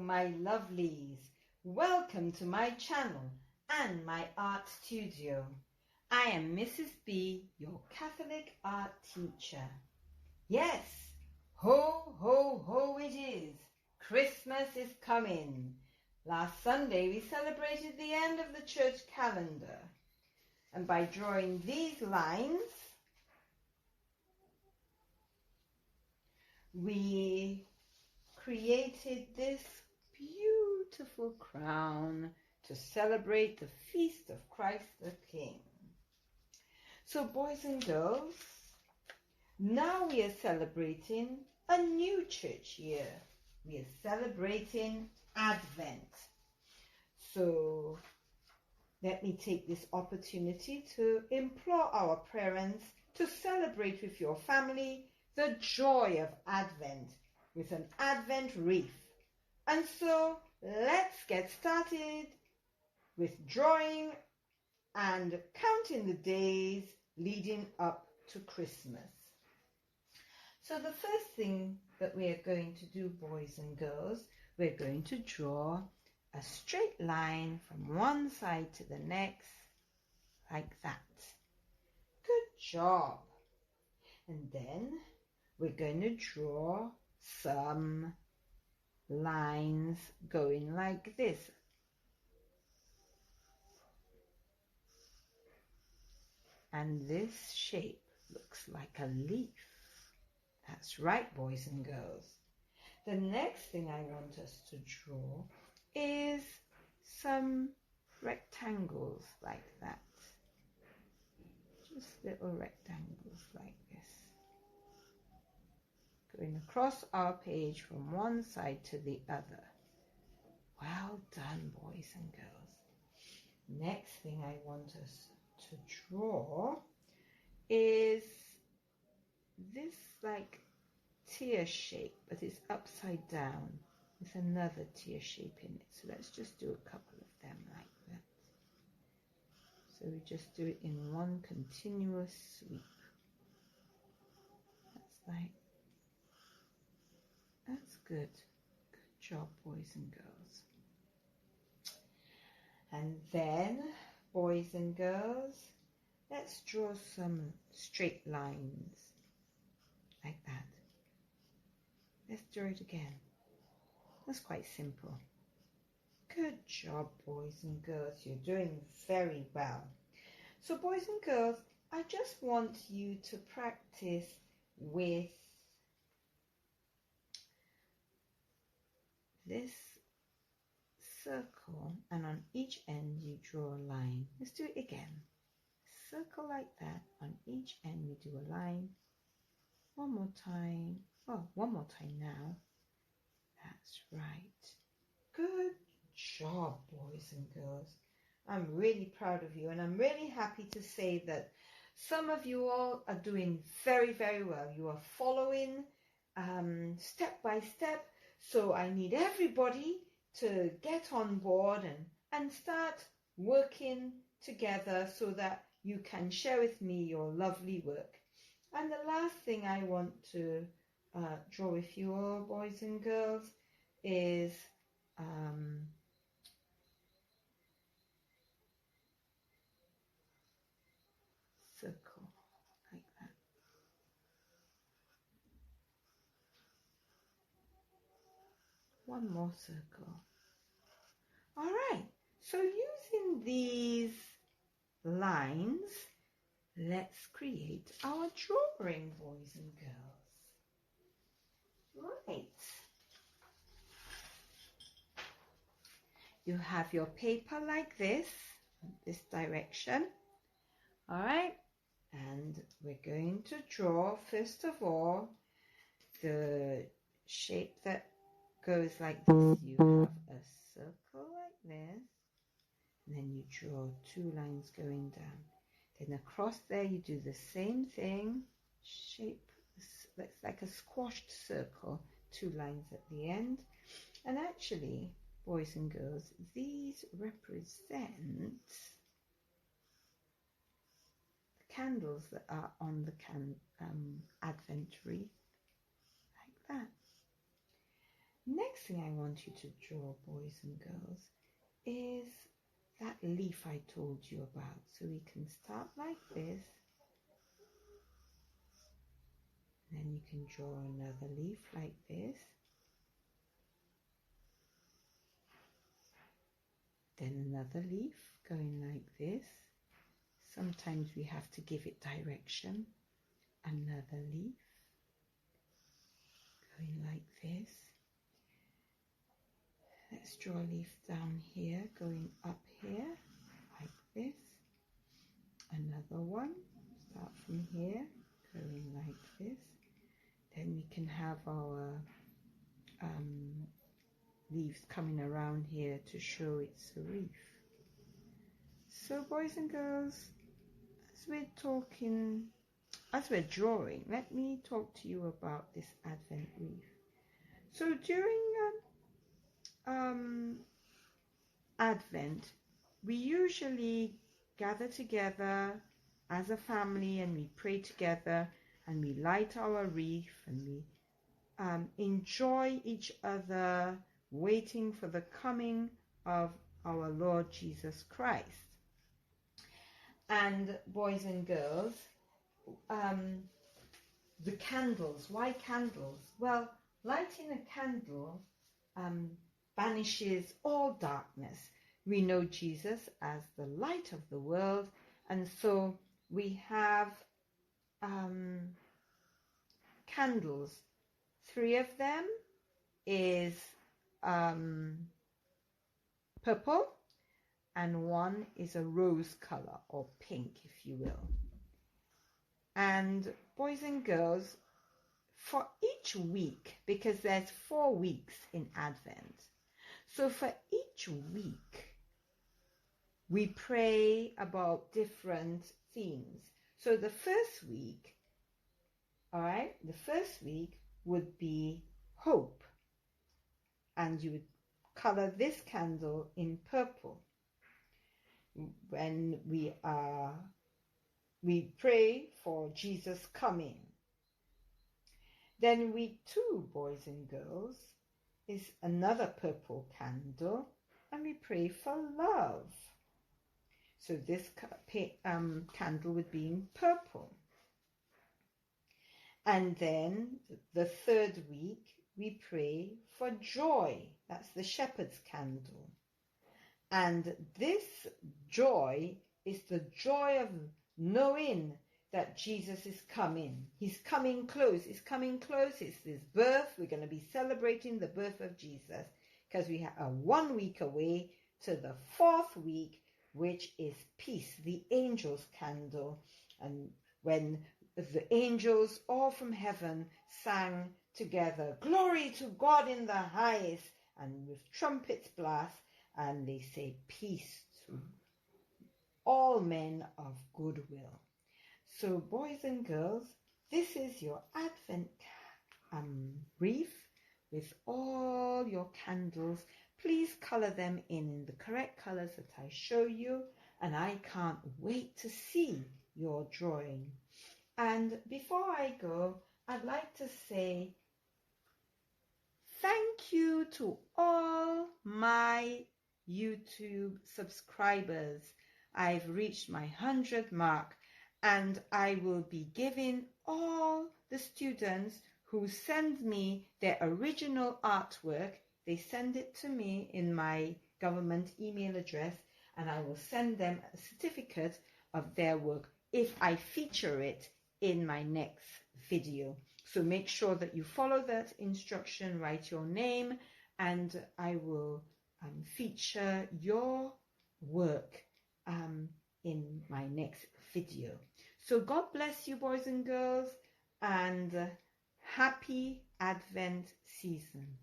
my lovelies. Welcome to my channel and my art studio. I am Mrs. B, your Catholic art teacher. Yes, ho, ho, ho it is. Christmas is coming. Last Sunday we celebrated the end of the church calendar. And by drawing these lines, we created this beautiful crown to celebrate the feast of Christ the King. So boys and girls, now we are celebrating a new church year. We are celebrating Advent. So let me take this opportunity to implore our parents to celebrate with your family the joy of Advent with an Advent wreath. And so let's get started with drawing and counting the days leading up to Christmas. So the first thing that we are going to do, boys and girls, we're going to draw a straight line from one side to the next, like that. Good job. And then we're going to draw some lines going like this. And this shape looks like a leaf. That's right, boys and girls. The next thing I want us to draw is some rectangles like that. Just little rectangles like this. Going across our page from one side to the other. Well done, boys and girls. Next thing I want us to draw is this like tear shape, but it's upside down with another tear shape in it. So let's just do a couple of them like that. So we just do it in one continuous sweep. That's good. Good job, boys and girls. And then, boys and girls, let's draw some straight lines like that. Let's draw it again. That's quite simple. Good job, boys and girls. You're doing very well. So, boys and girls, I just want you to practice with this circle, and on each end you draw a line. Let's do it again. Circle like that. On each end we do a line. One more time. Oh, one more time now. That's right. Good job, boys and girls. I'm really proud of you, and I'm really happy to say that some of you all are doing very, very well. You are following step by step. So I need everybody to get on board and start working together so that you can share with me your lovely work. And the last thing I want to draw with you all, boys and girls, is circle like that. One more circle. All right, so using these lines, let's create our drawing, boys and girls. Right. You have your paper like this direction. All right, and we're going to draw, first of all, the shape that goes like this. You have a circle like this, and then you draw two lines going down. Then across there you do the same thing, shape that's like a squashed circle, two lines at the end. And actually, boys and girls, these represent the candles that are on the Advent wreath, like that. Next thing I want you to draw, boys and girls, is that leaf I told you about. So we can start like this. Then you can draw another leaf like this. Then another leaf going like this. Sometimes we have to give it direction. Another leaf going like this. Let's draw a leaf down here, going up here, like this. Another one, start from here, going like this. Then we can have our leaves coming around here to show it's a wreath. So boys and girls, as we're drawing, let me talk to you about this Advent wreath. So during Advent, we usually gather together as a family and we pray together and we light our wreath and we enjoy each other, waiting for the coming of our Lord Jesus Christ. And boys and girls, the candles. Why candles? Well, lighting a candle banishes all darkness. We know Jesus as the light of the world, and so we have candles. 3 of them is purple, and 1 is a rose color, or pink if you will. And boys and girls, for each week, because there's 4 weeks in Advent, so for each week we pray about different themes. So the first week, all right, the first week would be hope, and you would color this candle in purple. When we pray for Jesus coming. Then week 2, boys and girls, is another purple candle, and we pray for love. So this candle would be in purple. And then the 3rd week, we pray for joy. That's the shepherd's candle. And this joy is the joy of knowing that Jesus is coming. He's coming close. He's coming close. It's his birth. We're going to be celebrating the birth of Jesus because we are 1 week away to the 4th week, which is peace, the angels' candle. And when the angels all from heaven sang together, "Glory to God in the highest," and with trumpets blast, and they say peace to all men of goodwill. So boys and girls, this is your Advent wreath with all your candles. Please color them in the correct colors that I show you, and I can't wait to see your drawing. And before I go, I'd like to say thank you to all my YouTube subscribers. I've reached my 100 mark, and I will be giving all the students who send me their original artwork, they send it to me in my government email address, and I will send them a certificate of their work if I feature it in my next video. So make sure that you follow that instruction, write your name, and I will feature your work in my next video. So God bless you, boys and girls, and happy Advent season.